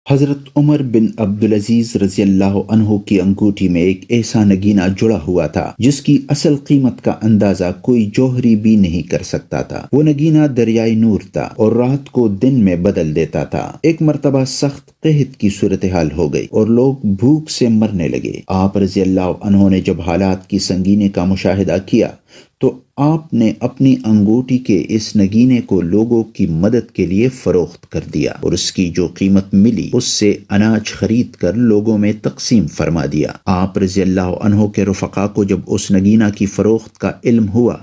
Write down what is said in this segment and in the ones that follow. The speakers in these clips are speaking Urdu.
حضرت عمر بن عبدالعزیز رضی اللہ عنہ کی انگوٹھی میں ایک ایسا نگینہ جڑا ہوا تھا جس کی اصل قیمت کا اندازہ کوئی جوہری بھی نہیں کر سکتا تھا۔ وہ نگینہ دریائے نور تھا اور رات کو دن میں بدل دیتا تھا۔ ایک مرتبہ سخت قحط کی صورتحال ہو گئی اور لوگ بھوک سے مرنے لگے۔ آپ رضی اللہ عنہ نے جب حالات کی سنگینی کا مشاہدہ کیا تو آپ نے اپنی انگوٹھی کے اس نگینے کو لوگوں کی مدد کے لیے فروخت کر دیا اور اس کی جو قیمت ملی اس سے اناج خرید کر لوگوں میں تقسیم فرما دیا۔ آپ رضی اللہ عنہ کے رفقا کو جب اس نگینہ کی فروخت کا علم ہوا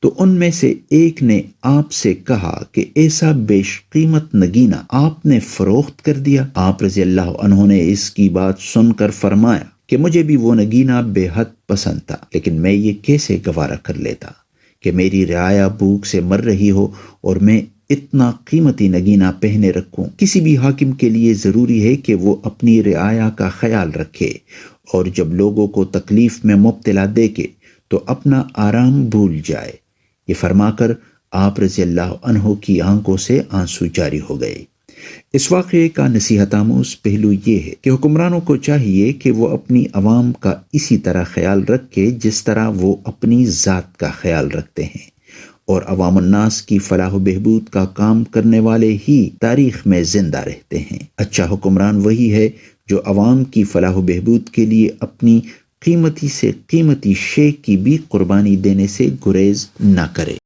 تو ان میں سے ایک نے آپ سے کہا کہ ایسا بیش قیمت نگینہ آپ نے فروخت کر دیا۔ آپ رضی اللہ عنہ نے اس کی بات سن کر فرمایا کہ مجھے بھی وہ نگینہ بے حد پسند تھا، لیکن میں یہ کیسے گوارا کر لیتا کہ میری رعایا بھوک سے مر رہی ہو اور میں اتنا قیمتی نگینہ پہنے رکھوں۔ کسی بھی حاکم کے لیے ضروری ہے کہ وہ اپنی رعایا کا خیال رکھے اور جب لوگوں کو تکلیف میں مبتلا دیکھے تو اپنا آرام بھول جائے۔ یہ فرما کر آپ رضی اللہ عنہ کی آنکھوں سے آنسو جاری ہو گئے۔ اس واقعے کا نصیحت آموز پہلو یہ ہے کہ حکمرانوں کو چاہیے کہ وہ اپنی عوام کا اسی طرح خیال رکھے جس طرح وہ اپنی ذات کا خیال رکھتے ہیں، اور عوام الناس کی فلاح و بہبود کا کام کرنے والے ہی تاریخ میں زندہ رہتے ہیں۔ اچھا حکمران وہی ہے جو عوام کی فلاح و بہبود کے لیے اپنی قیمتی سے قیمتی شے کی بھی قربانی دینے سے گریز نہ کرے۔